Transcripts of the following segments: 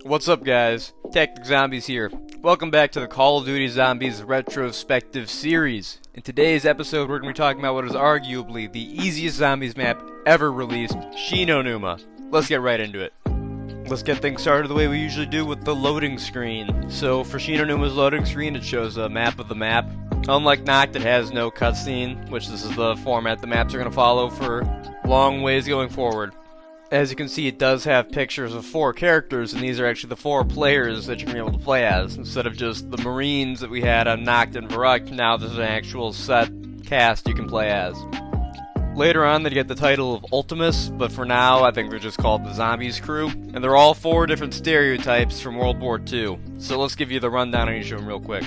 What's up, guys? Tactic Zombies here. Welcome back to the Call of Duty Zombies Retrospective series. In today's episode, we're going to be talking about what is arguably the easiest zombies map ever released, Numa. Let's get right into it. Let's get things started the way we usually do with the loading screen. So for Numa's loading screen, it shows a map of the map. Unlike Noct, it has no cutscene, which this is the format the maps are going to follow for long ways going forward. As you can see, it does have pictures of 4 characters, and these are actually the 4 players that you're going to be able to play as. Instead of just the Marines that we had on Noct and Varuk, now there's an actual set cast you can play as. Later on, they get the title of Ultimus, but for now, I think they're just called the Zombies Crew. And they're all 4 different stereotypes from World War II. So let's give you the rundown on each of them real quick.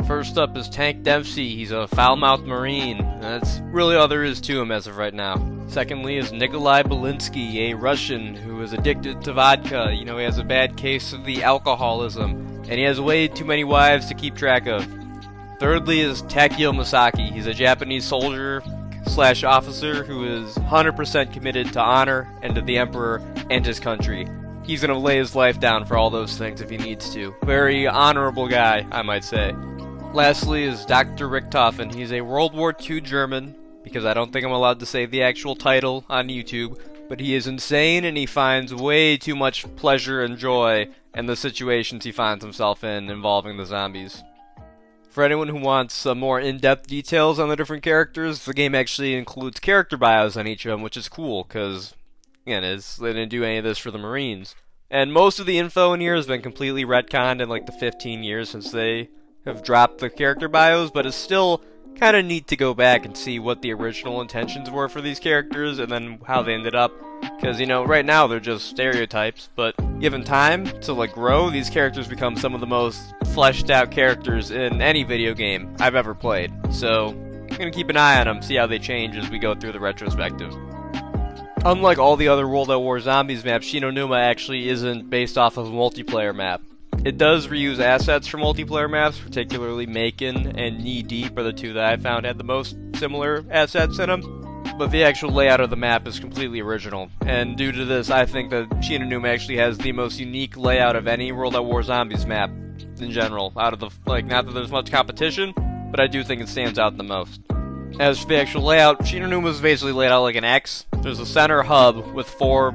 First up is Tank Dempsey. He's a foul-mouthed Marine, and that's really all there is to him as of right now. Secondly is Nikolai Belinsky, a Russian who is addicted to vodka. He has a bad case of the alcoholism, and he has way too many wives to keep track of. Thirdly is Takio Masaki. He's a Japanese soldier / officer who is 100% committed to honor and to the Emperor and his country. He's gonna lay his life down for all those things if he needs to. Very honorable guy, I might say. Lastly is Dr. Richtofen. He's a World War II German, because I don't think I'm allowed to say the actual title on YouTube, but he is insane and he finds way too much pleasure and joy in the situations he finds himself in involving the zombies. For anyone who wants some more in-depth details on the different characters, the game actually includes character bios on each of them, which is cool, because, again, they didn't do any of this for the Marines. And most of the info in here has been completely retconned in like the 15 years since they have dropped the character bios, but it's still kind of neat to go back and see what the original intentions were for these characters and then how they ended up. Because, right now they're just stereotypes, but given time to grow, these characters become some of the most fleshed out characters in any video game I've ever played. So, I'm going to keep an eye on them, see how they change as we go through the retrospective. Unlike all the other World at War Zombies maps, Numa actually isn't based off of a multiplayer map. It does reuse assets from multiplayer maps, particularly Macon and Knee Deep are the 2 that I found had the most similar assets in them. But the actual layout of the map is completely original, and due to this, I think that Numa actually has the most unique layout of any World at War Zombies map in general. Out of the, not that there's much competition, but I do think it stands out the most. As for the actual layout, Numa is basically laid out like an X. There's a center hub with 4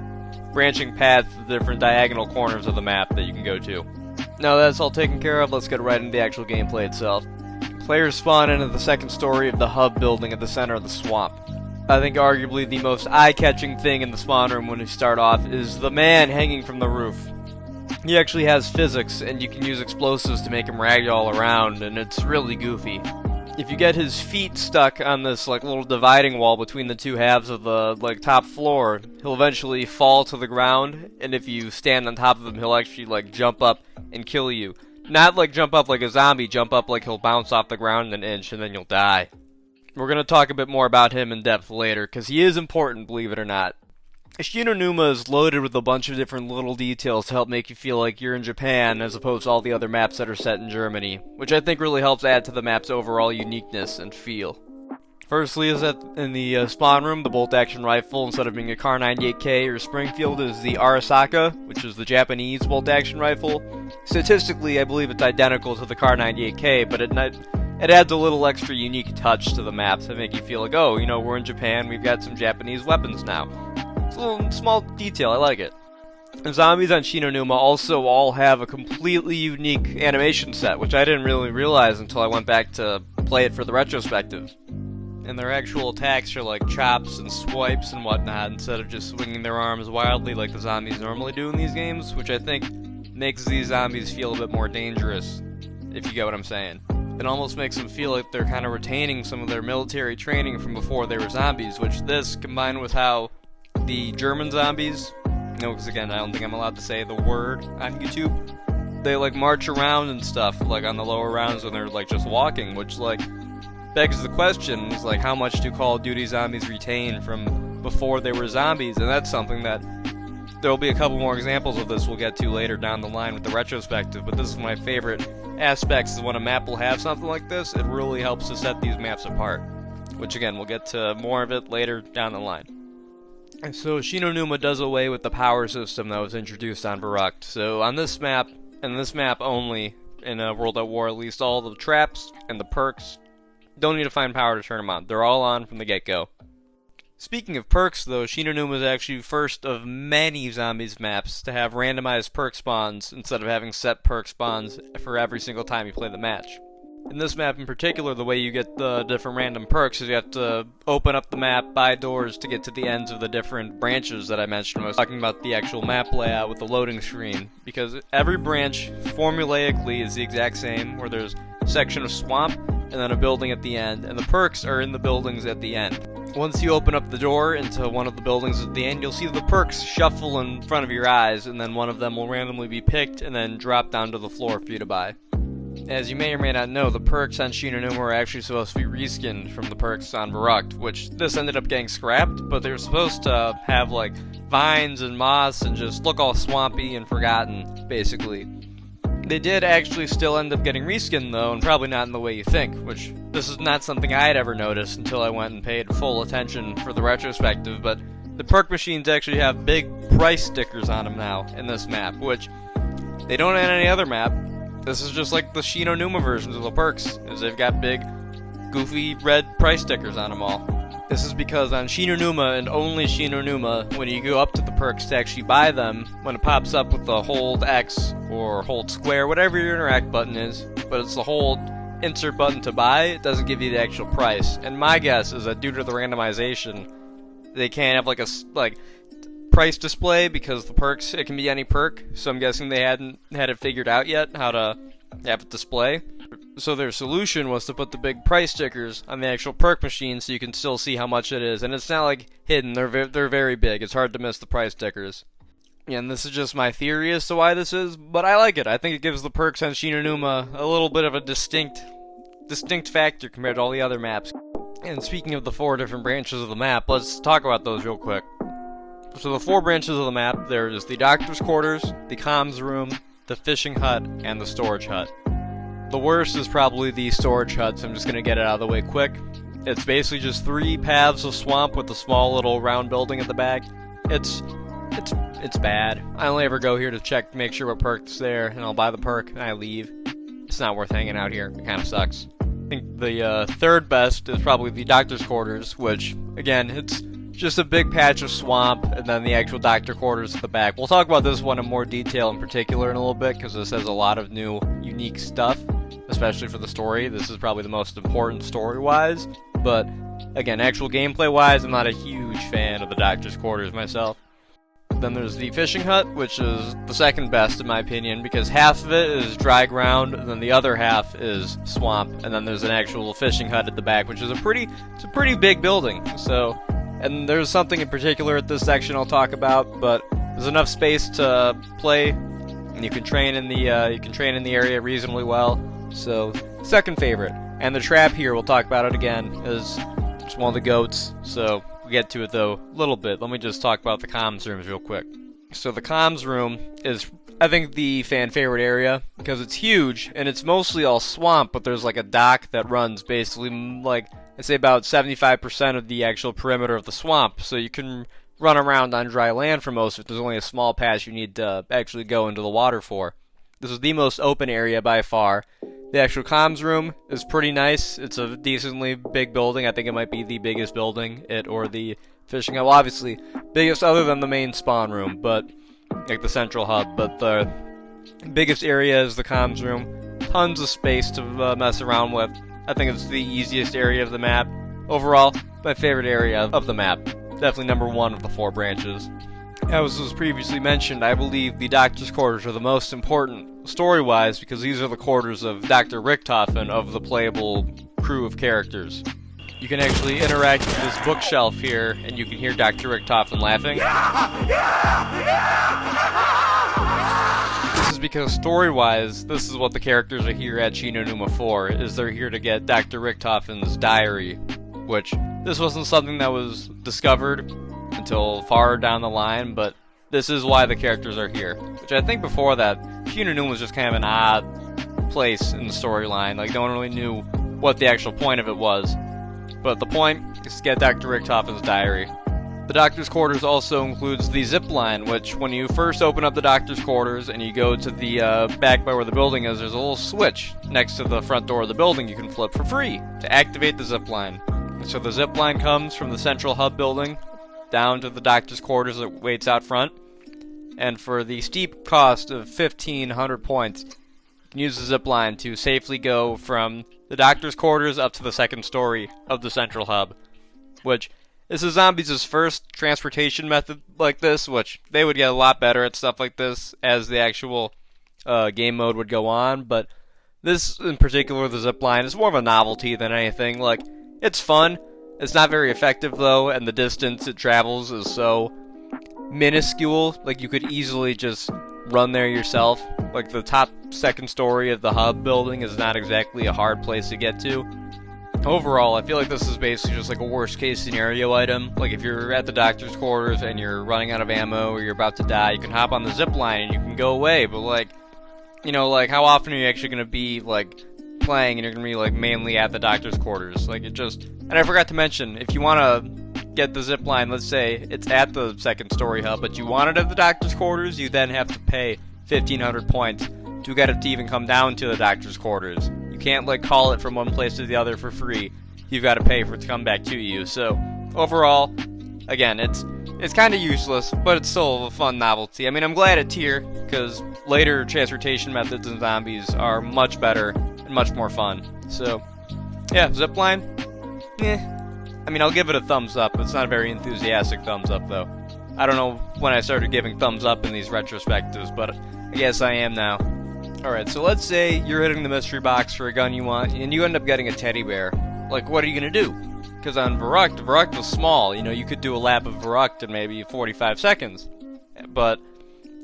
branching paths to the different diagonal corners of the map that you can go to. Now that's all taken care of, let's get right into the actual gameplay itself. Players spawn into the second story of the hub building at the center of the swamp. I think arguably the most eye-catching thing in the spawn room when you start off is the man hanging from the roof. He actually has physics, and you can use explosives to make him ragdoll around, and it's really goofy. If you get his feet stuck on this little dividing wall between the 2 halves of the top floor, he'll eventually fall to the ground, and if you stand on top of him, he'll actually jump up and kill you. Not jump up like a zombie, jump up like he'll bounce off the ground an inch and then you'll die. We're going to talk a bit more about him in depth later, because he is important, believe it or not. Numa is loaded with a bunch of different little details to help make you feel like you're in Japan as opposed to all the other maps that are set in Germany, which I think really helps add to the map's overall uniqueness and feel. Firstly is that in the spawn room, the bolt-action rifle, instead of being a Kar 98K or Springfield, is the Arisaka, which is the Japanese bolt-action rifle. Statistically, I believe it's identical to the Kar 98K, but it adds a little extra unique touch to the map to make you feel like, oh, we're in Japan, we've got some Japanese weapons now. It's a little small detail, I like it. The zombies on Numa also all have a completely unique animation set, which I didn't really realize until I went back to play it for the retrospective. And their actual attacks are like chops and swipes and whatnot, instead of just swinging their arms wildly like the zombies normally do in these games, which I think makes these zombies feel a bit more dangerous, if you get what I'm saying. It almost makes them feel like they're kind of retaining some of their military training from before they were zombies, which this, combined with how the German zombies, because again, I don't think I'm allowed to say the word on YouTube, they march around and stuff, on the lower rounds when they're just walking, which begs the question, is how much do Call of Duty zombies retain from before they were zombies? And that's something that there'll be a couple more examples of this we'll get to later down the line with the retrospective, but this is my favorite aspects is when a map will have something like this, it really helps to set these maps apart, which again, we'll get to more of it later down the line. So Numa does away with the power system that was introduced on Verrucht. So on this map, and this map only, in World at War at least, all the traps and the perks don't need to find power to turn them on. They're all on from the get-go. Speaking of perks, though, Numa is actually first of many Zombies maps to have randomized perk spawns instead of having set perk spawns for every single time you play the match. In this map in particular, the way you get the different random perks is you have to open up the map, buy doors to get to the ends of the different branches that I mentioned when I was talking about the actual map layout with the loading screen. Because every branch, formulaically, is the exact same, where there's a section of swamp and then a building at the end, and the perks are in the buildings at the end. Once you open up the door into one of the buildings at the end, you'll see the perks shuffle in front of your eyes, and then one of them will randomly be picked and then drop down to the floor for you to buy. As you may or may not know, the perks on Numa were actually supposed to be reskinned from the perks on Verrucht, which this ended up getting scrapped, but they were supposed to have like vines and moss and just look all swampy and forgotten, basically. They did actually still end up getting reskinned though, and probably not in the way you think, which this is not something I had ever noticed until I went and paid full attention for the retrospective, but the perk machines actually have big price stickers on them now in this map, which they don't on any other map. This is just like the Numa versions of the perks, is they've got big, goofy red price stickers on them all. This is because on Numa and only Numa, when you go up to the perks to actually buy them, when it pops up with the hold X or hold square, whatever your interact button is, but it's the hold insert button to buy, it doesn't give you the actual price. And my guess is that due to the randomization, they can't have like a price display because the perks, it can be any perk, so I'm guessing they hadn't had it figured out yet how to have it display. So their solution was to put the big price stickers on the actual perk machine so you can still see how much it is, and it's not like hidden, they're very big, it's hard to miss the price stickers. Yeah, and this is just my theory as to why this is, but I like it. I think it gives the perks on Numa a little bit of a distinct factor compared to all the other maps. And speaking of the 4 different branches of the map, let's talk about those real quick. So the 4 branches of the map, there is the doctor's quarters, the comms room, the fishing hut, and the storage hut. The worst is probably the storage hut, so I'm just going to get it out of the way quick. It's basically just 3 paths of swamp with a small little round building at the back. It's bad. I only ever go here to check, make sure what perk's there, and I'll buy the perk, and I leave. It's not worth hanging out here. It kind of sucks. I think the 3rd best is probably the doctor's quarters, which, again, it's just a big patch of swamp, and then the actual doctor quarters at the back. We'll talk about this one in more detail in particular in a little bit, because this has a lot of new, unique stuff, especially for the story. This is probably the most important story-wise, but, again, actual gameplay-wise, I'm not a huge fan of the doctor's quarters myself. Then there's the fishing hut, which is the 2nd best in my opinion, because half of it is dry ground, and then the other half is swamp, and then there's an actual fishing hut at the back, which is a pretty big building, so... And there's something in particular at this section I'll talk about, but there's enough space to play, and you can train in the area reasonably well. So, 2nd favorite. And the trap here, we'll talk about it again, is just one of the goats. So we'll get to it though a little bit. Let me just talk about the comms rooms real quick. So the comms room is, I think, the fan favorite area because it's huge and it's mostly all swamp, but there's like a dock that runs basically like, I'd say about 75% of the actual perimeter of the swamp, so you can run around on dry land for most of it. There's only a small patch you need to actually go into the water for. This is the most open area by far. The actual comms room is pretty nice. It's a decently big building. I think it might be the biggest building, it or the fishing hub. Well, obviously, biggest other than the main spawn room, but like the central hub. But the biggest area is the comms room. Tons of space to mess around with. I think it's the easiest area of the map. Overall, my favorite area of the map. Definitely number 1 of the 4 branches. As was previously mentioned, I believe the Doctor's Quarters are the most important story-wise because these are the quarters of Dr. Richthofen of the playable crew of characters. You can actually interact with this bookshelf here, and you can hear Dr. Richthofen laughing. This is because story-wise, this is what the characters are here at Numa for, is they're here to get Dr. Richthofen's diary, which this wasn't something that was discovered until far down the line, but this is why the characters are here. Which I think before that, Numa was just kind of an odd place in the storyline. Like, no one really knew what the actual point of it was. But the point is to get Dr. Richthofen's diary. The doctor's quarters also includes the zip line, which when you first open up the doctor's quarters and you go to the back by where the building is, there's a little switch next to the front door of the building you can flip for free to activate the zip line. So the zip line comes from the central hub building down to the doctor's quarters that waits out front. And for the steep cost of 1,500 points, you can use the zip line to safely go from the doctor's quarters up to the second story of the central hub, which this is Zombies' first transportation method like this, which they would get a lot better at stuff like this as the actual game mode would go on, but this in particular, the zip line, is more of a novelty than anything. Like, it's fun, it's not very effective though, and the distance it travels is so minuscule, like you could easily just run there yourself. Like, the top second story of the hub building is not exactly a hard place to get to. Overall, I feel like this is basically just like a worst case scenario item. Like, if you're at the doctor's quarters and you're running out of ammo or you're about to die, you can hop on the zip line and you can go away. But like, you know, like, how often are you actually going to be like playing and you're going to be like mainly at the doctor's quarters? Like, it just... And I forgot to mention, if you want to get the zip line, let's say it's at the second story hub, but you want it at the doctor's quarters, you then have to pay 1,500 points to get it to even come down to the doctor's quarters. You can't like call it from one place to the other for free. You've got to pay for it to come back to you. So overall, again, it's kind of useless, but it's still a fun novelty. I mean, I'm glad it's here because later transportation methods in Zombies are much better and much more fun. So yeah, zipline, I mean, I'll give it a thumbs up. It's not a very enthusiastic thumbs up though. I don't know when I started giving thumbs up in these retrospectives, but I guess I am now. Alright, so let's say you're hitting the mystery box for a gun you want, and you end up getting a teddy bear. Like, what are you going to do? Because on Verrückt was small. You know, you could do a lap of Verrückt in maybe 45 seconds. But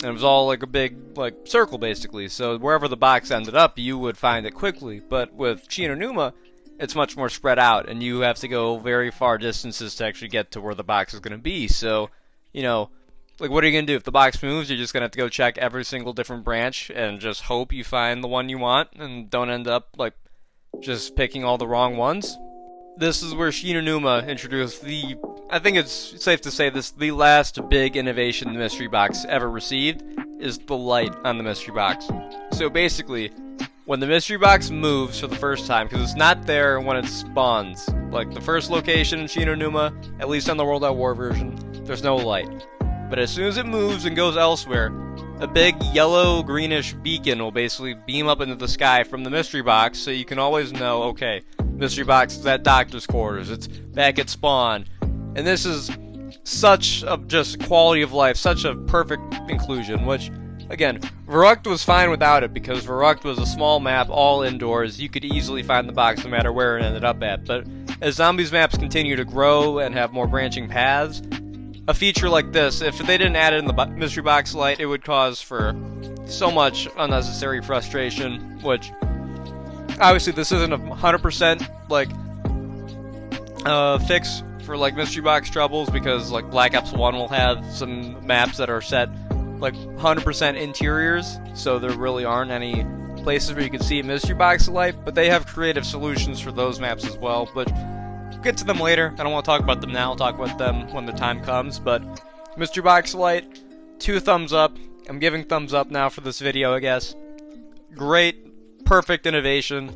it was all like a big, like, circle, basically. So wherever the box ended up, you would find it quickly. But with Numa, it's much more spread out, and you have to go very far distances to actually get to where the box is going to be. So, you know, like, what are you going to do? If the box moves, you're just going to have to go check every single different branch and just hope you find the one you want and don't end up, like, just picking all the wrong ones. This is where Numa introduced I think it's safe to say the last big innovation the mystery box ever received is the light on the mystery box. So basically, when the mystery box moves for the first time, because it's not there when it spawns, like the first location in Numa, at least on the World at War version, there's no light. But as soon as it moves and goes elsewhere, a big yellow-greenish beacon will basically beam up into the sky from the mystery box, so you can always know, okay, mystery box is at doctor's quarters, it's back at spawn. And this is such a just quality of life, such a perfect inclusion, which, again, Verrückt was fine without it, because Verrückt was a small map, all indoors, you could easily find the box no matter where it ended up at. But as Zombies maps continue to grow and have more branching paths, a feature like this, if they didn't add it in the mystery box light, it would cause for so much unnecessary frustration, which, obviously this isn't a 100% like fix for like mystery box troubles, because like Black Ops 1 will have some maps that are set like 100% interiors, so there really aren't any places where you can see mystery box light, but they have creative solutions for those maps as well, but we'll get to them later. I don't want to talk about them now, I'll talk about them when the time comes. But mystery box light, 2 thumbs up. I'm giving thumbs up now for this video, I guess. Great, perfect innovation.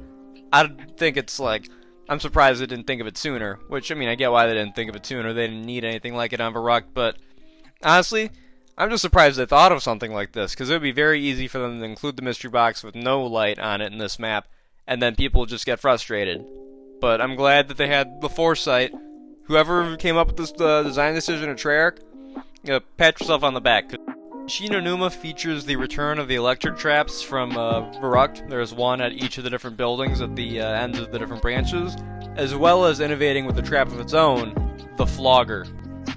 I think it's like, I'm surprised they didn't think of it sooner, which, I mean, I get why they didn't think of it sooner. They didn't need anything like it on Verrückt, but honestly, I'm just surprised they thought of something like this, because it would be very easy for them to include the mystery box with no light on it in this map, and then people just get frustrated. But I'm glad that they had the foresight. Whoever came up with this design decision at Treyarch, pat yourself on the back. Numa features the return of the electric traps from Verrückt. There's one at each of the different buildings at the ends of the different branches, as well as innovating with a trap of its own, the Flogger.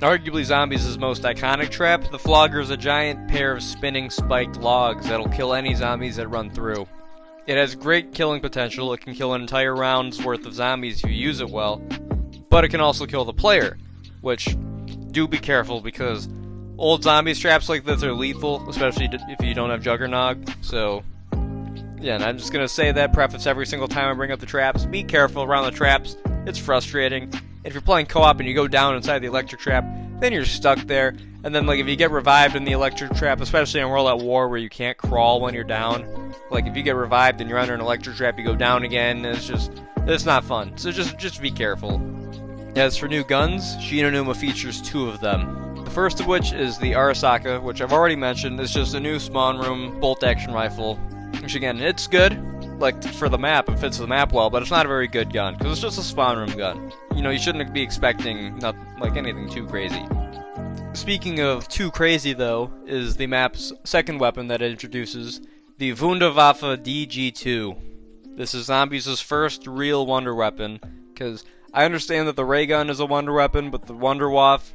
Arguably Zombies' most iconic trap, the Flogger is a giant pair of spinning spiked logs that'll kill any zombies that run through. It has great killing potential. It can kill an entire round's worth of zombies if you use it well, but it can also kill the player, which, do be careful, because old zombie traps like this are lethal, especially if you don't have Juggernog. So yeah, and I'm just gonna say that preface every single time I bring up the traps. Be careful around the traps, it's frustrating. If you're playing co-op and you go down inside the electric trap, then you're stuck there. And then, like, if you get revived in the electric trap, especially in World at War where you can't crawl when you're down, like, if you get revived and you're under an electric trap, you go down again, it's not fun. So just be careful. As for new guns, Numa features 2 of them. The first of which is the Arasaka, which I've already mentioned. It's just a new spawn room bolt-action rifle, which, again, it's good. Like, for the map, it fits the map well, but it's not a very good gun, because it's just a spawn room gun. You know, you shouldn't be expecting anything too crazy. Speaking of too crazy, though, is the map's second weapon that it introduces, the Wunderwaffe DG2. This is Zombies' first real wonder weapon, because I understand that the ray gun is a wonder weapon, but the Wunderwaffe,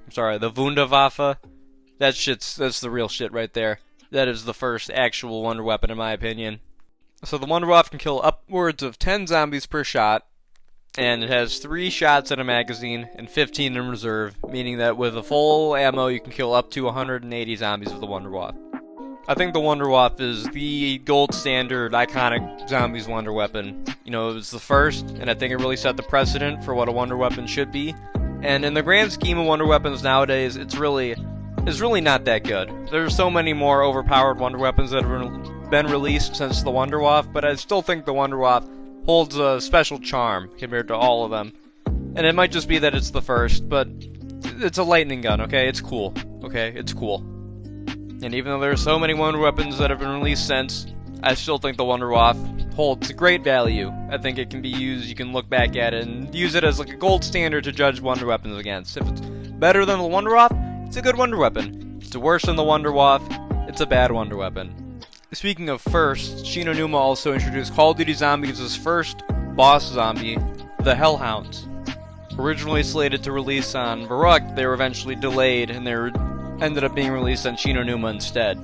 that's the real shit right there. That is the first actual wonder weapon in my opinion. So the Wunderwaffe can kill upwards of 10 zombies per shot, and it has 3 shots in a magazine and 15 in reserve, meaning that with a full ammo you can kill up to 180 zombies with the Wunderwaffe. I think the Wunderwaffe is the gold standard, iconic zombies wonder weapon. You know, it was the first, and I think it really set the precedent for what a wonder weapon should be. And in the grand scheme of wonder weapons nowadays, it's really not that good. There's so many more overpowered wonder weapons that have been released since the Wunderwaffe, but I still think the Wunderwaffe holds a special charm compared to all of them. And it might just be that it's the first, but it's a lightning gun, okay? It's cool, okay? It's cool. And even though there are so many wonder weapons that have been released since, I still think the Wunderwaffe holds great value. I think it can be used, you can look back at it and use it as like a gold standard to judge wonder weapons against. If it's better than the Wunderwaffe, it's a good wonder weapon. If it's worse than the Wunderwaffe, it's a bad wonder weapon. Speaking of first, Numa also introduced Call of Duty Zombies' first boss zombie, the Hellhounds. Originally slated to release on Varrock, they were eventually delayed and they ended up being released on Numa instead.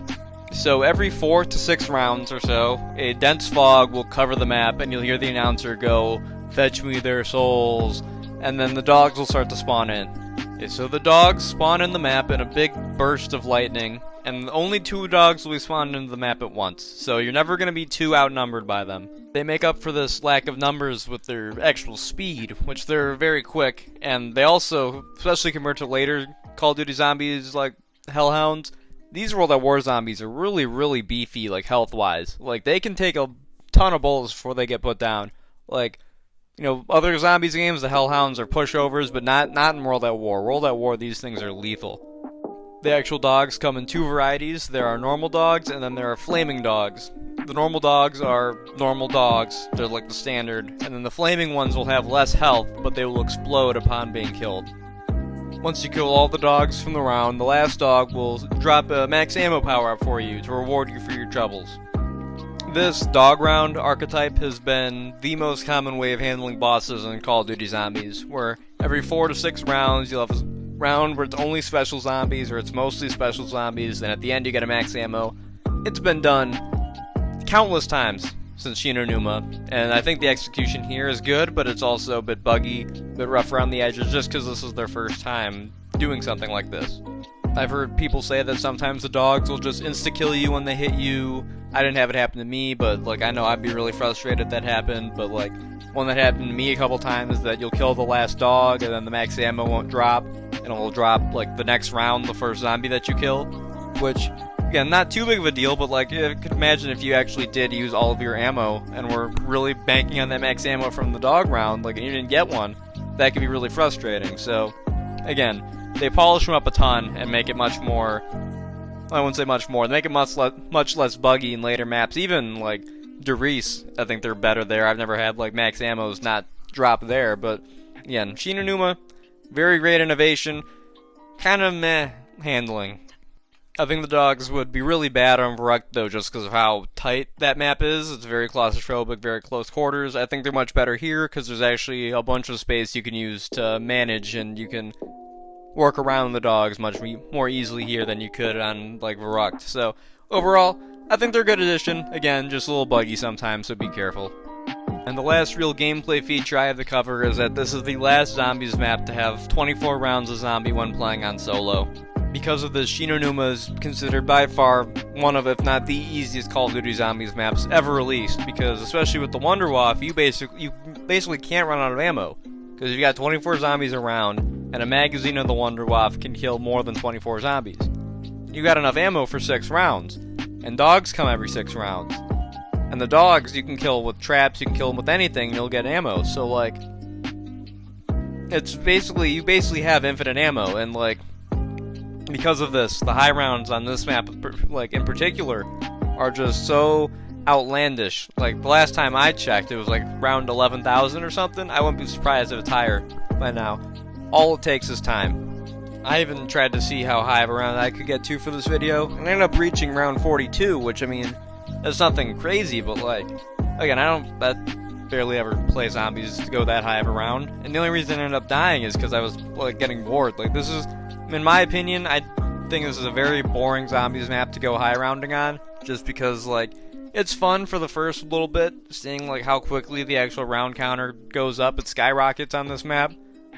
So every 4 to 6 rounds or so, a dense fog will cover the map and you'll hear the announcer go, "Fetch me their souls," and then the dogs will start to spawn in. Okay, so the dogs spawn in the map in a big burst of lightning, and only 2 dogs will be spawned into the map at once, so you're never going to be too outnumbered by them. They make up for this lack of numbers with their actual speed, which they're very quick, and they also, especially compared to later Call of Duty Zombies like Hellhounds, these World at War zombies are really, really beefy, like, health-wise. Like, they can take a ton of bullets before they get put down. Like, you know, other zombies games, the Hellhounds are pushovers, but not in World at War. World at War, these things are lethal. The actual dogs come in 2 varieties. There are normal dogs, and then there are flaming dogs. The normal dogs are normal dogs. They're like the standard. And then the flaming ones will have less health, but they will explode upon being killed. Once you kill all the dogs from the round, the last dog will drop a max ammo power-up for you to reward you for your troubles. This dog round archetype has been the most common way of handling bosses in Call of Duty Zombies, where every 4 to 6 rounds you'll have a round where it's only special zombies or it's mostly special zombies, and at the end you get a max ammo. It's been done countless times since Numa, and I think the execution here is good, but it's also a bit buggy, a bit rough around the edges, just because this is their first time doing something like this. I've heard people say that sometimes the dogs will just insta-kill you when they hit you. I didn't have it happen to me, but like I know I'd be really frustrated if that happened, but like one that happened to me a couple times is that you'll kill the last dog, and then the max ammo won't drop, and it will drop like the next round, the first zombie that you kill, which, again, not too big of a deal, but like, I could imagine if you actually did use all of your ammo and were really banking on that max ammo from the dog round, like, and you didn't get one, that could be really frustrating. So, again, they polish them up a ton and make it much more, I wouldn't say much more, they make it much less buggy in later maps. Even, like, Derice, I think they're better there. I've never had, like, max ammos not drop there, but, again, Numa, very great innovation, kind of meh handling. I think the dogs would be really bad on Varrock, though, just because of how tight that map is. It's very claustrophobic, very close quarters. I think they're much better here, because there's actually a bunch of space you can use to manage, and you can work around the dogs much more easily here than you could on, like, Varrock. So, overall, I think they're a good addition. Again, just a little buggy sometimes, so be careful. And the last real gameplay feature I have to cover is that this is the last Zombies map to have 24 rounds of zombie when playing on solo. Because of this, Numa is considered by far one of, if not the easiest Call of Duty Zombies maps ever released, because especially with the Wunderwaffe, you basically can't run out of ammo. Because if you got 24 zombies around, and a magazine of the Wunderwaffe can kill more than 24 zombies. You got enough ammo for 6 rounds, and dogs come every 6 rounds. And the dogs you can kill with traps, you can kill them with anything, and you'll get ammo. So like, it's basically, you basically have infinite ammo, and like, because of this, the high rounds on this map, like in particular, are just so outlandish. Like the last time I checked, it was like around 11,000 or something. I wouldn't be surprised if it's higher by now. All it takes is time. I even tried to see how high of a round I could get to for this video, and I ended up reaching round 42, which, I mean, that's nothing crazy, but like, again, I barely ever play zombies to go that high of a round, and the only reason I ended up dying is because I was like getting bored. Like, this is, in my opinion, I think this is a very boring zombies map to go high rounding on, just because like, it's fun for the first little bit, seeing like how quickly the actual round counter goes up. It skyrockets on this map,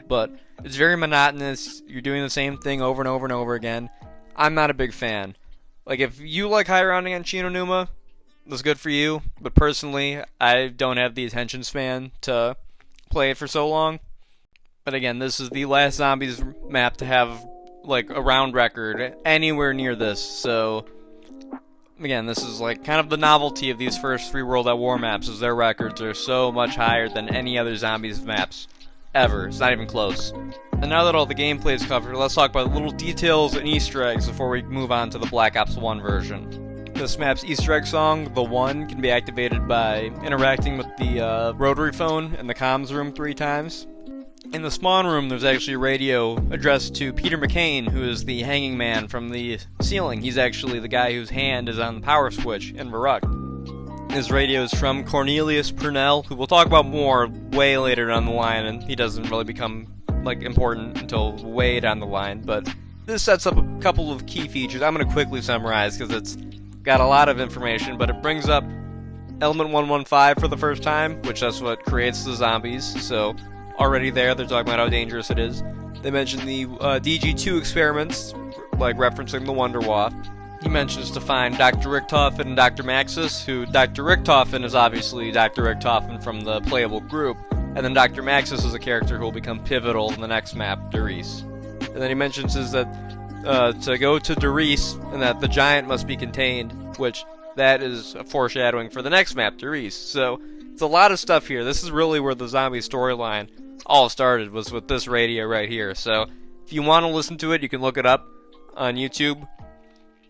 but it's very monotonous. You're doing the same thing over and over and over again. I'm not a big fan. Like, if you like high rounding on Numa, that's good for you, but personally, I don't have the attention span to play it for so long. But again, this is the last zombies map to have like a round record anywhere near this, so again, this is like kind of the novelty of these first 3 World at War maps, is their records are so much higher than any other zombies maps ever. It's not even close. And now that all the gameplay is covered, let's talk about little details and Easter eggs before we move on to the Black Ops 1 version. This map's Easter egg song, The One, can be activated by interacting with the rotary phone in the comms room 3 times. In the spawn room, there's actually a radio addressed to Peter McCain, who is the hanging man from the ceiling. He's actually the guy whose hand is on the power switch in Verrückt. His radio is from Cornelius Purnell, who we'll talk about more way later down the line, and he doesn't really become like important until way down the line, but this sets up a couple of key features. I'm going to quickly summarize because it's got a lot of information, but it brings up Element 115 for the first time, which that's what creates the zombies, so already there, they're talking about how dangerous it is. They mention the DG2 experiments, like referencing the Wunderwaffe. He mentions to find Dr. Richthofen and Dr. Maxis, who Dr. Richthofen is obviously Dr. Richthofen from the playable group, and then Dr. Maxis is a character who will become pivotal in the next map, Darice. And then he mentions is that to go to Darice, and that the giant must be contained, which that is a foreshadowing for the next map, Darice. So it's a lot of stuff here. This is really where the zombie storyline all started, was with this radio right here. So if you want to listen to it, you can look it up on YouTube.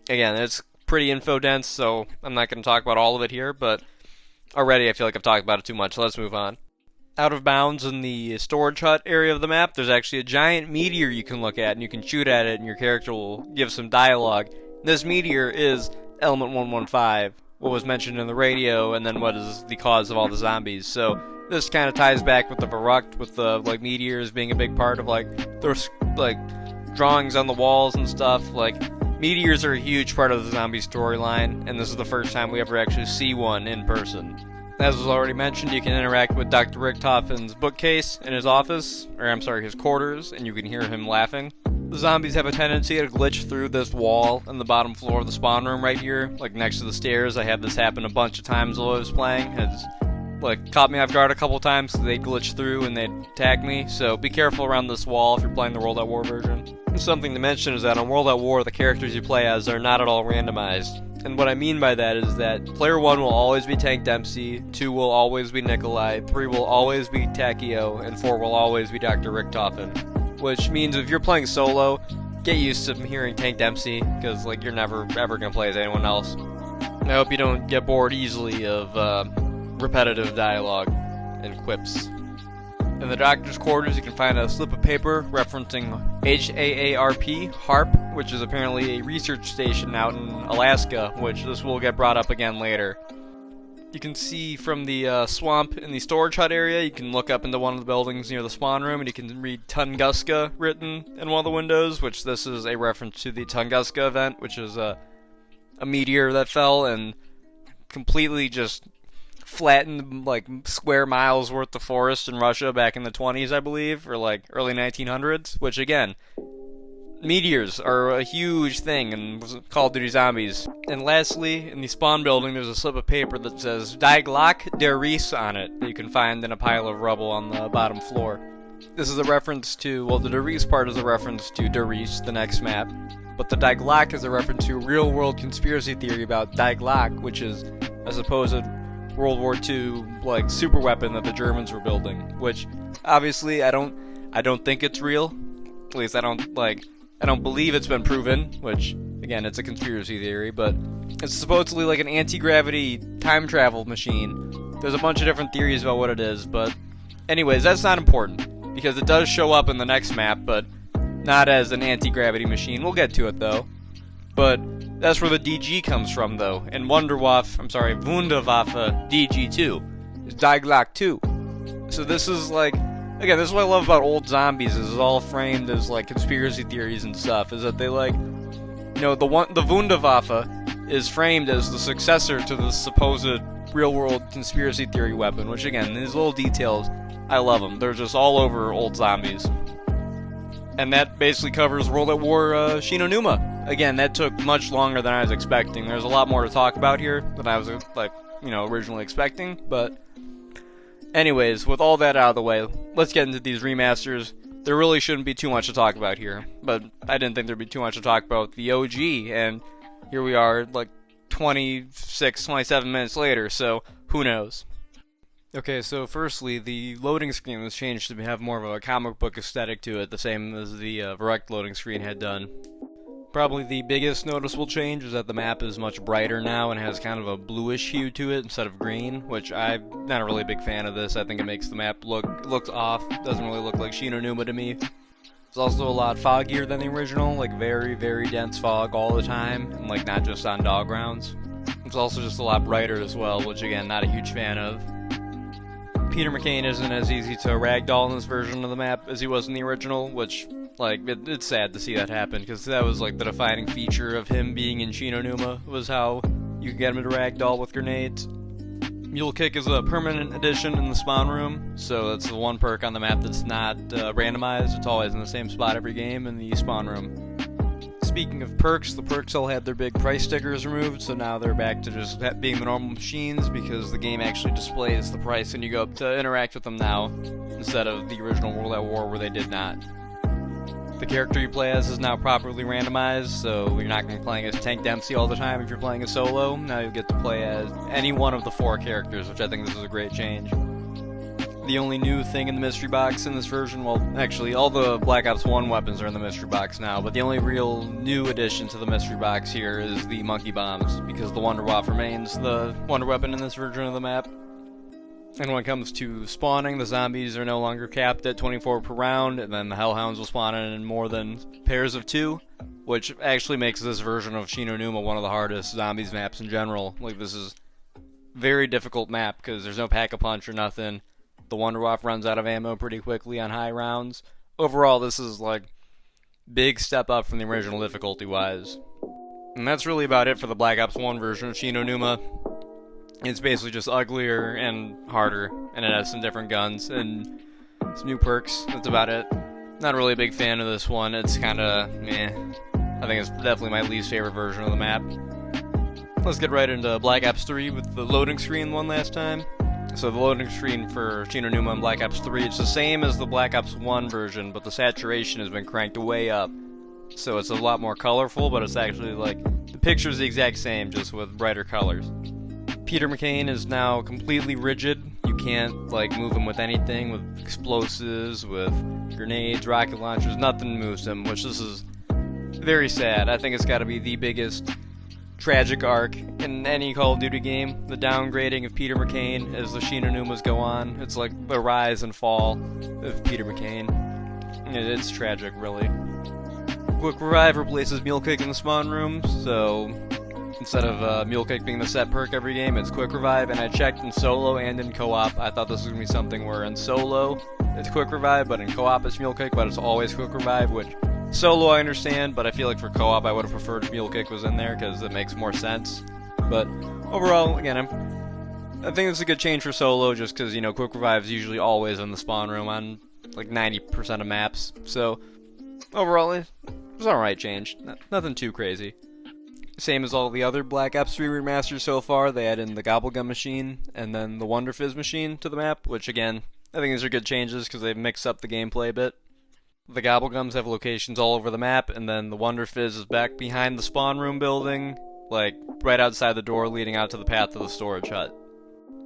Again, it's pretty info dense, so I'm not going to talk about all of it here, but already I feel like I've talked about it too much, so let's move on. Out of bounds in the storage hut area of the map, there's actually a giant meteor you can look at, and you can shoot at it, and your character will give some dialogue. This meteor is Element 115, what was mentioned in the radio, and then what is the cause of all the zombies. So this kind of ties back with the Verrückt, with the like meteors being a big part of like there's like drawings on the walls and stuff. Like, meteors are a huge part of the zombie storyline, and this is the first time we ever actually see one in person. As was already mentioned, you can interact with Dr. Richthofen's bookcase in his office, or I'm sorry, his quarters, and you can hear him laughing. The zombies have a tendency to glitch through this wall in the bottom floor of the spawn room right here, like next to the stairs. I had this happen a bunch of times while I was playing. It's like caught me off guard a couple times, so they'd glitch through and they'd tag me, so be careful around this wall if you're playing the World at War version. And something to mention is that on World at War, the characters you play as are not at all randomized. And what I mean by that is that player 1 will always be Tank Dempsey, 2 will always be Nikolai, 3 will always be Takio, and 4 will always be Dr. Richthofen. Which means if you're playing solo, get used to hearing Tank Dempsey, because like you're never ever going to play as anyone else. I hope you don't get bored easily of repetitive dialogue and quips. In the doctor's quarters, you can find a slip of paper referencing HAARP, HARP, which is apparently a research station out in Alaska, which this will get brought up again later. You can see from the swamp in the storage hut area, you can look up into one of the buildings near the spawn room, and you can read Tunguska written in one of the windows, which this is a reference to the Tunguska event, which is a meteor that fell and completely just flattened like square miles worth of forest in Russia back in the 20s, I believe, or like early 1900s, which again, meteors are a huge thing in Call of Duty Zombies. And lastly, in the spawn building, there's a slip of paper that says Die Glock der Ries on it that you can find in a pile of rubble on the bottom floor. This is a reference to, well, the Darius part is a reference to Darius, the next map, but the Daglak is a reference to a real-world conspiracy theory about Daglak, which is a supposed World War II like super weapon that the Germans were building. Which obviously I don't think it's real. At least I don't believe it's been proven. Which again, it's a conspiracy theory, but it's supposedly like an anti-gravity time travel machine. There's a bunch of different theories about what it is, but anyways, that's not important. Because it does show up in the next map, but not as an anti-gravity machine. We'll get to it, though. But that's where the DG comes from, though. And Wunderwaffe DG2 is Daglak 2. So this is like, again, this is what I love about old zombies, is it's all framed as like conspiracy theories and stuff, is that they like, you know, the Wunderwaffe is framed as the successor to the supposed real-world conspiracy theory weapon, which again, these little details, I love them. They're just all over old zombies. And that basically covers World at War Numa. Again, that took much longer than I was expecting. There's a lot more to talk about here than I was originally expecting. But anyways, with all that out of the way, let's get into these remasters. There really shouldn't be too much to talk about here. But I didn't think there'd be too much to talk about the OG. And here we are, like 26, 27 minutes later. So who knows? Okay, so firstly, the loading screen was changed to have more of a comic book aesthetic to it, the same as the Verrect loading screen had done. Probably the biggest noticeable change is that the map is much brighter now and has kind of a bluish hue to it instead of green, which I'm not a really big fan of this. I think it makes the map looks off. Doesn't really look like Numa to me. It's also a lot foggier than the original, like very, very dense fog all the time, and like not just on dog rounds. It's also just a lot brighter as well, which again, not a huge fan of. Peter McCain isn't as easy to ragdoll in this version of the map as he was in the original, which, like, it's sad to see that happen, because that was, like, the defining feature of him being in Numa, was how you could get him to ragdoll with grenades. Mule Kick is a permanent addition in the spawn room, so that's the one perk on the map that's not randomized. It's always in the same spot every game in the spawn room. Speaking of perks, the perks all had their big price stickers removed, so now they're back to just being the normal machines, because the game actually displays the price when you go up to interact with them now, instead of the original World at War where they did not. The character you play as is now properly randomized, so you're not going to be playing as Tank Dempsey all the time if you're playing a solo. Now you get to play as any one of the 4 characters, which I think this is a great change. The only new thing in the mystery box in this version, well, actually, all the Black Ops 1 weapons are in the mystery box now, but the only real new addition to the mystery box here is the monkey bombs, because the Wunderwaffe remains the wonder weapon in this version of the map. And when it comes to spawning, the zombies are no longer capped at 24 per round, and then the Hellhounds will spawn in more than pairs of 2, which actually makes this version of Numa one of the hardest zombies maps in general. Like, this is a very difficult map, because there's no pack-a-punch or nothing. The Wunderwaffe runs out of ammo pretty quickly on high rounds. Overall, this is like big step up from the original difficulty-wise. And that's really about it for the Black Ops 1 version of Numa. It's basically just uglier and harder, and it has some different guns and some new perks. That's about it. Not really a big fan of this one. It's kinda meh. I think it's definitely my least favorite version of the map. Let's get right into Black Ops 3 with the loading screen one last time. So the loading screen for Numa and Black Ops 3, it's the same as the Black Ops 1 version, but the saturation has been cranked way up. So it's a lot more colorful, but it's actually like, the picture's the exact same, just with brighter colors. Peter McCain is now completely rigid. You can't like move him with anything, with explosives, with grenades, rocket launchers, nothing moves him, which this is very sad. I think it's gotta be the biggest tragic arc in any Call of Duty game, the downgrading of Peter McCain as the Numas go on. It's like the rise and fall of Peter McCain. It's tragic, really. Quick Revive replaces Mule Kick in the spawn room, so instead of Mule Kick being the set perk every game, it's Quick Revive, and I checked in solo and in co-op. I thought this was going to be something where in solo it's Quick Revive, but in co-op it's Mule Kick, but it's always Quick Revive, which solo I understand, but I feel like for co-op I would have preferred if Mule Kick was in there because it makes more sense. But overall, again, I think it's a good change for solo just because, you know, Quick Revive is usually always in the spawn room on like 90% of maps. So overall, it was an alright change. Nothing too crazy. Same as all the other Black Ops 3 remasters so far, they add in the Gobblegum machine and then the Wonder Fizz machine to the map, which again, I think these are good changes because they've mixed up the gameplay a bit. The Gobblegums have locations all over the map, and then the Wonder Fizz is back behind the spawn room building, like right outside the door leading out to the path of the storage hut.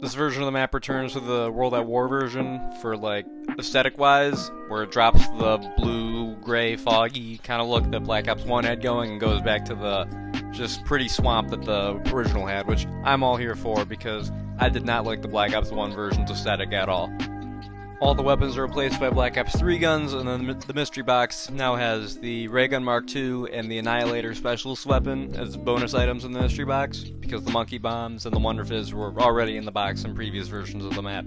This version of the map returns to the World at War version for like aesthetic-wise, where it drops the blue, gray, foggy kind of look that Black Ops 1 had going and goes back to the just pretty swamp that the original had, which I'm all here for because I did not like the Black Ops 1 version's aesthetic at all. All the weapons are replaced by Black Ops 3 guns, and then the mystery box now has the Ray Gun Mark II and the Annihilator Specialist weapon as bonus items in the mystery box, because the Monkey Bombs and the Wonder Fizz were already in the box in previous versions of the map.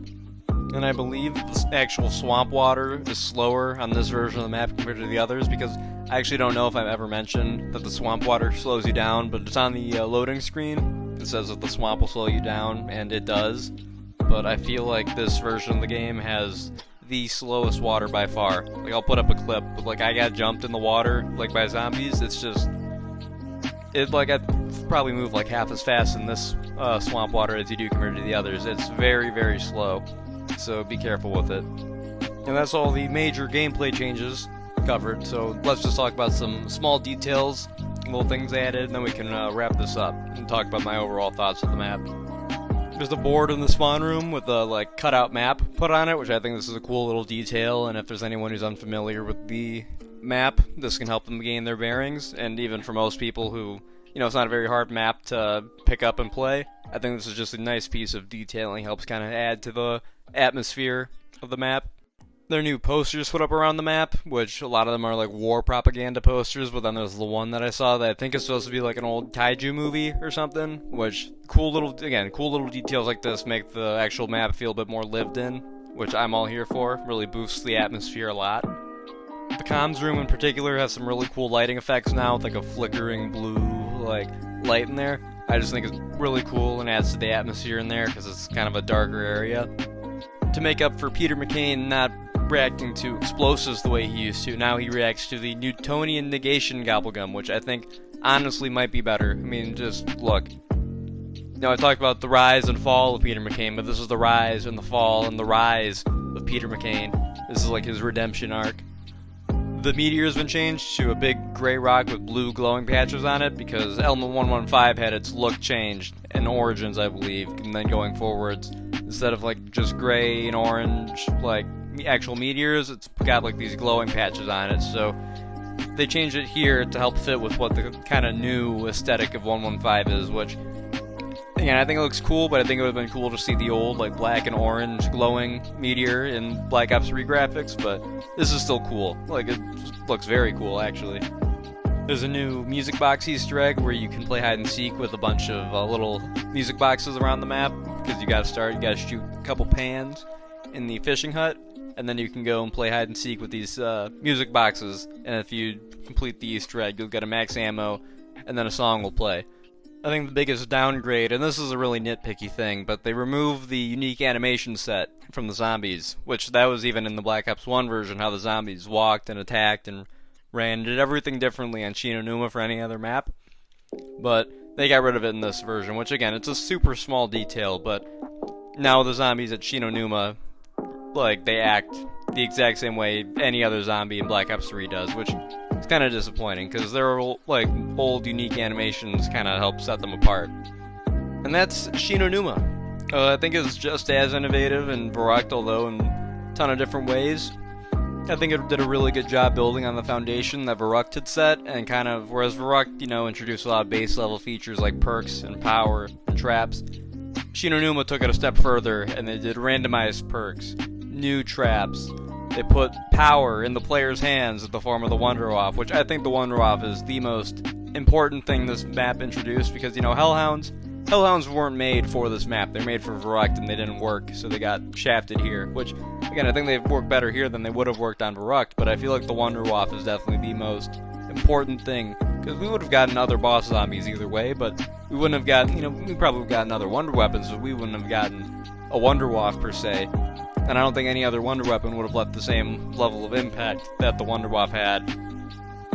And I believe the actual swamp water is slower on this version of the map compared to the others, because I actually don't know if I've ever mentioned that the swamp water slows you down, but it's on the loading screen. It says that the swamp will slow you down, and it does. But I feel like this version of the game has the slowest water by far. Like, I'll put up a clip, but like I got jumped in the water, like by zombies. It's just, I'd probably move like half as fast in this swamp water as you do compared to the others. It's very, very slow, so be careful with it. And that's all the major gameplay changes covered, so let's just talk about some small details, little things added, and then we can wrap this up and talk about my overall thoughts of the map. There's a board in the spawn room with a like cutout map put on it, which I think this is a cool little detail, and if there's anyone who's unfamiliar with the map, this can help them gain their bearings, and even for most people who, you know, it's not a very hard map to pick up and play, I think this is just a nice piece of detailing, helps kind of add to the atmosphere of the map. There are new posters put up around the map, which a lot of them are like war propaganda posters, but then there's the one that I saw that I think is supposed to be like an old kaiju movie or something, which cool little details like this make the actual map feel a bit more lived in, which I'm all here for, really boosts the atmosphere a lot. The comms room in particular has some really cool lighting effects now, with like a flickering blue like light in there. I just think it's really cool and adds to the atmosphere in there because it's kind of a darker area. To make up for Peter McCain not reacting to explosives the way he used to, now he reacts to the Newtonian negation gobblegum, which I think honestly might be better. I mean, just look. Now, I talked about the rise and fall of Peter McCain, but this is the rise and the fall and the rise of Peter McCain. This is like his redemption arc. The meteor has been changed to a big gray rock with blue glowing patches on it because Element 115 had its look changed in Origins, I believe, and then going forwards, instead of like just gray and orange like actual meteors, it's got like these glowing patches on it, so they changed it here to help fit with what the kind of new aesthetic of 115 is, which, again, I think it looks cool, but I think it would have been cool to see the old like black and orange glowing meteor in Black Ops 3 graphics, but this is still cool. Like, it looks very cool, actually. There's a new music box Easter egg where you can play hide and seek with a bunch of little music boxes around the map, because you gotta shoot a couple pans in the fishing hut, and then you can go and play hide and seek with these music boxes, and if you complete the Easter egg, you'll get a max ammo, and then a song will play. I think the biggest downgrade, and this is a really nitpicky thing, but they removed the unique animation set from the zombies, which that was even in the Black Ops 1 version, how the zombies walked and attacked and ran, did everything differently on Numa for any other map, but they got rid of it in this version, which again, it's a super small detail, but now the zombies at Numa, like, they act the exact same way any other zombie in Black Ops 3 does, which is kind of disappointing, because their like old unique animations kind of help set them apart. And that's Numa. I think it's just as innovative and Verruct, although in a ton of different ways. I think it did a really good job building on the foundation that Verruct had set, and kind of, whereas Verruct, you know, introduced a lot of base level features like perks and power and traps, Numa took it a step further, and they did randomized perks, new traps. They put power in the player's hands in the form of the Wunderwaffe, which I think the Wunderwaffe is the most important thing this map introduced, because, you know, Hellhounds weren't made for this map. They're made for Verruct, and they didn't work, so they got shafted here, which, again, I think they've worked better here than they would have worked on Verruct, but I feel like the Wunderwaffe is definitely the most important thing, because we would have gotten other boss zombies either way, but we wouldn't have gotten, you know, we probably would have gotten other Wonder Weapons, but we wouldn't have gotten a Wunderwaffe per se. And I don't think any other Wonder Weapon would have left the same level of impact that the Wunderwaffe had.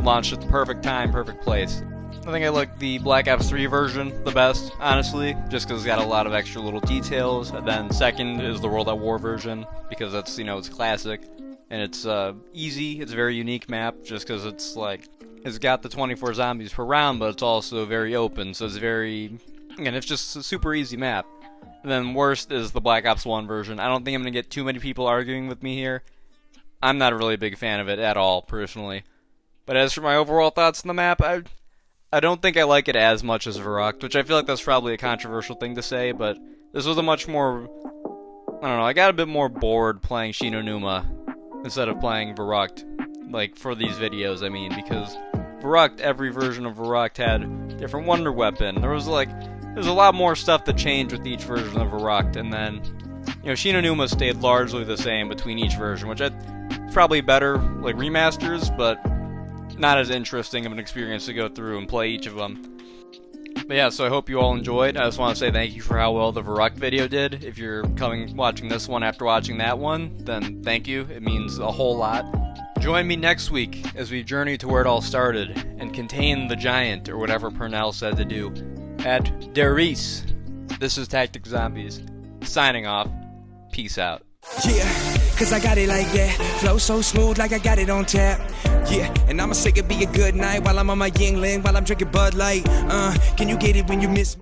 Launched at the perfect time, perfect place. I think I like the Black Ops 3 version the best, honestly, just because it's got a lot of extra little details. And then second is the World at War version, because that's, you know, it's classic. And it's easy, it's a very unique map, just because it's like, it's got the 24 zombies per round, but it's also very open, so it's very, again, it's just a super easy map. And then worst is the Black Ops 1 version. I don't think I'm going to get too many people arguing with me here. I'm not a really big fan of it at all, personally. But as for my overall thoughts on the map, I don't think I like it as much as Verrucht, which I feel like that's probably a controversial thing to say, but this was a much more, I don't know, I got a bit more bored playing Numa instead of playing Verrucht, like, for these videos, I mean, because Verrucht, every version of Verrucht had a different wonder weapon. There's a lot more stuff that changed with each version of Verrucht, and then, you know, Numa stayed largely the same between each version, which is probably better, like, remasters, but not as interesting of an experience to go through and play each of them. But yeah, so I hope you all enjoyed. I just want to say thank you for how well the Verrucht video did. If you're watching this one after watching that one, then thank you. It means a whole lot. Join me next week as we journey to where it all started and contain the giant, or whatever Purnell said to do, at Derice. This is Tactic Zombies, signing off. Peace out. Yeah, cause I got it like that. Flow so smooth like I got it on tap. Yeah, and I'ma say it be a good night while I'm on my Yingling, while I'm drinking Bud Light. Can you get it when you miss me?